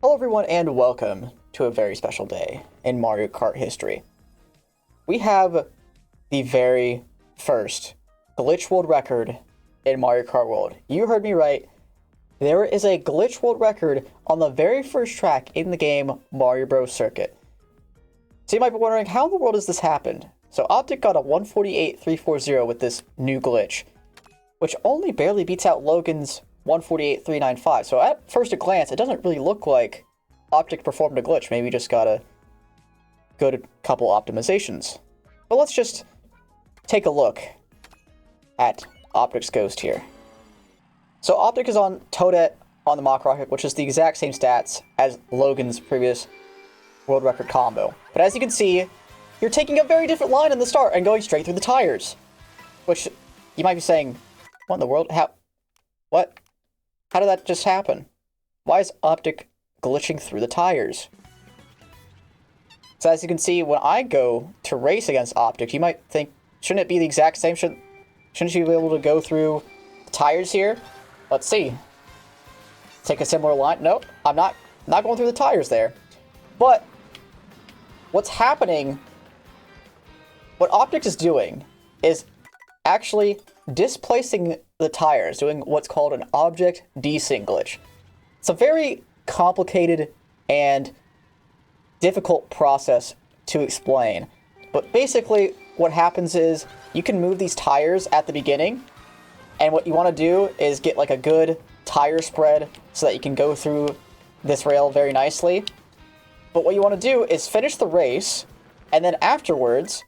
Hello everyone and welcome to a very special day in Mario Kart history. We have the very first glitch world record in Mario Kart World. You heard me right. There is a glitch world record on the very first track in the game Mario Bros. Circuit. So you might be wondering, how in the world has this happened? So Optik got a 148.340 with this new glitch, which only barely beats out Logan's 148.395. So at first glance, it doesn't really look like Optik performed a glitch. Maybe just got a good couple optimizations. But let's just take a look at Optik's ghost here. So Optik is on Toadette on the Mach Rocket, which is the exact same stats as Logan's previous world record combo. But as you can see, you're taking a very different line in the start and going straight through the tires. Which, you might be saying, what in the world? What? How did that just happen? Why is Optik glitching through the tires? So as you can see, when I go to race against Optik, you might think, shouldn't it be the exact same? Shouldn't you be able to go through the tires here? Let's see. Take a similar line. Nope, I'm not going through the tires there. But what's happening, what Optik is doing is actually displacing the tires, doing what's called an object desync glitch. It's a very complicated and difficult process to explain. But basically, what happens is you can move these tires at the beginning, and what you want to do is get like a good tire spread so that you can go through this rail very nicely. But what you want to do is finish the race, and then afterwards,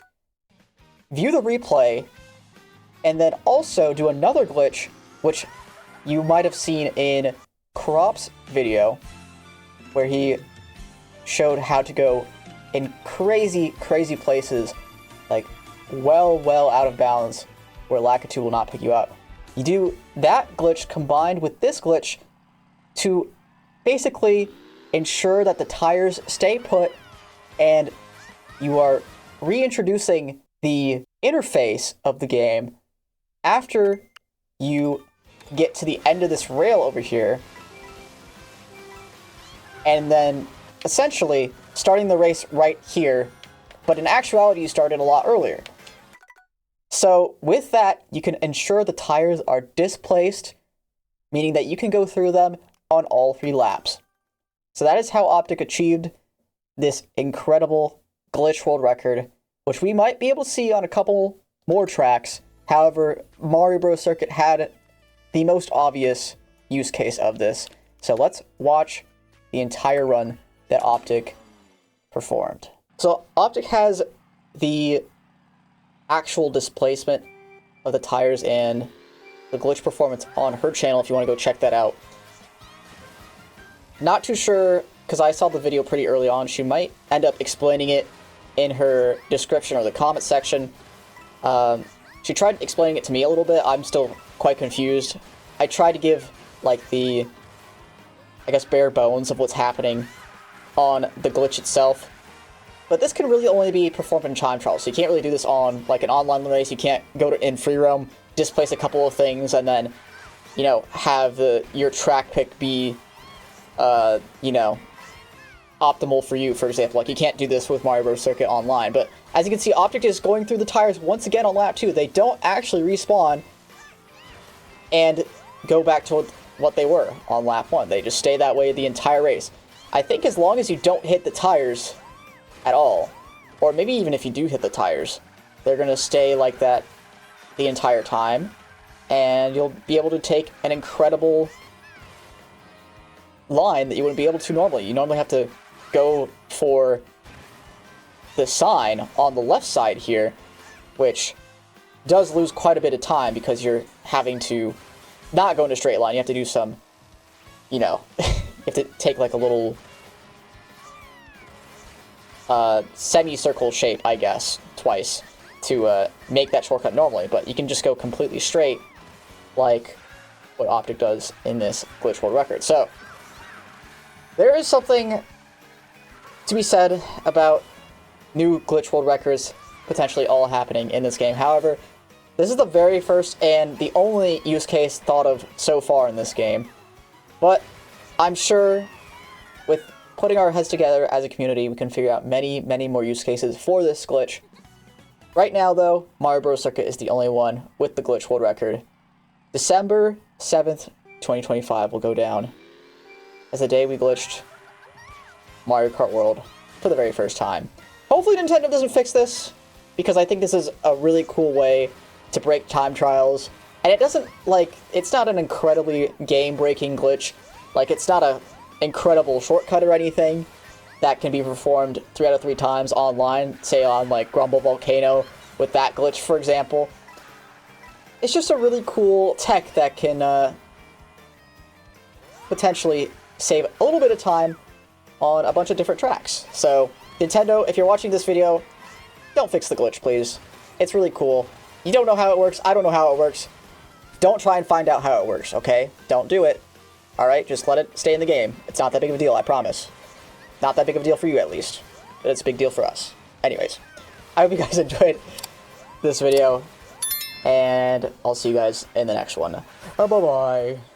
view the replay, and then also do another glitch, which you might have seen in Chrop's video, where he showed how to go in crazy places, like well out of bounds, where Lakitu will not pick you up. You do that glitch combined with this glitch to basically ensure that the tires stay put, and you are reintroducing the interface of the game after you get to the end of this rail over here, and then essentially starting the race right here, but in actuality you started a lot earlier. So with that, you can ensure the tires are displaced, meaning that you can go through them on all 3 laps. So that is how Optik achieved this incredible glitch world record, which we might be able to see on a couple more tracks. However, Mario Bros. Circuit had the most obvious use case of this. So let's watch the entire run that Optik performed. So Optik has the actual displacement of the tires and the glitch performance on her channel if you want to go check that out. Not too sure, because I saw the video pretty early on. She might end up explaining it in her description or the comment section. She tried explaining it to me a little bit. I'm still quite confused. I tried to give, like, the, I guess, bare bones of what's happening on the glitch itself. But this can really only be performed in time trials. So you can't really do this on, like, an online race. You can't go in free roam, displace a couple of things, and then, you know, have your track pick be, you know, optimal for you, for example. Like, you can't do this with Mario Bros. Circuit online. But as you can see, Optik is going through the tires once again on lap 2. They don't actually respawn and go back to what they were on lap 1. They just stay that way the entire race. I think as long as you don't hit the tires at all, or maybe even if you do hit the tires, they're going to stay like that the entire time, and you'll be able to take an incredible line that you wouldn't be able to normally. You normally have to go for the sign on the left side here, which does lose quite a bit of time because you're having to not go in a straight line. You have to do some, you know, you have to take like a little semicircle shape, I guess, twice to make that shortcut normally. But you can just go completely straight like what Optik does in this glitch world record. So there is something to be said about new glitch world records potentially all happening in this game. However, this is the very first and the only use case thought of so far in this game. But I'm sure with putting our heads together as a community, we can figure out many, many more use cases for this glitch. Right now, though, Mario Bros. Circuit is the only one with the glitch world record. December 7th, 2025 will go down as the day we glitched Mario Kart World for the very first time. Hopefully Nintendo doesn't fix this, because I think this is a really cool way to break time trials. And it doesn't, like, it's not an incredibly game-breaking glitch. Like, it's not a incredible shortcut or anything that can be performed 3 out of 3 times online, say on, like, Grumble Volcano with that glitch, for example. It's just a really cool tech that can potentially save a little bit of time on a bunch of different tracks. So, Nintendo, if you're watching this video, don't fix the glitch, please. It's really cool. You don't know how it works, I don't know how it works. Don't try and find out how it works, okay? Don't do it. Alright, just let it stay in the game. It's not that big of a deal, I promise. Not that big of a deal for you, at least. But it's a big deal for us. Anyways, I hope you guys enjoyed this video, and I'll see you guys in the next one. Bye-bye.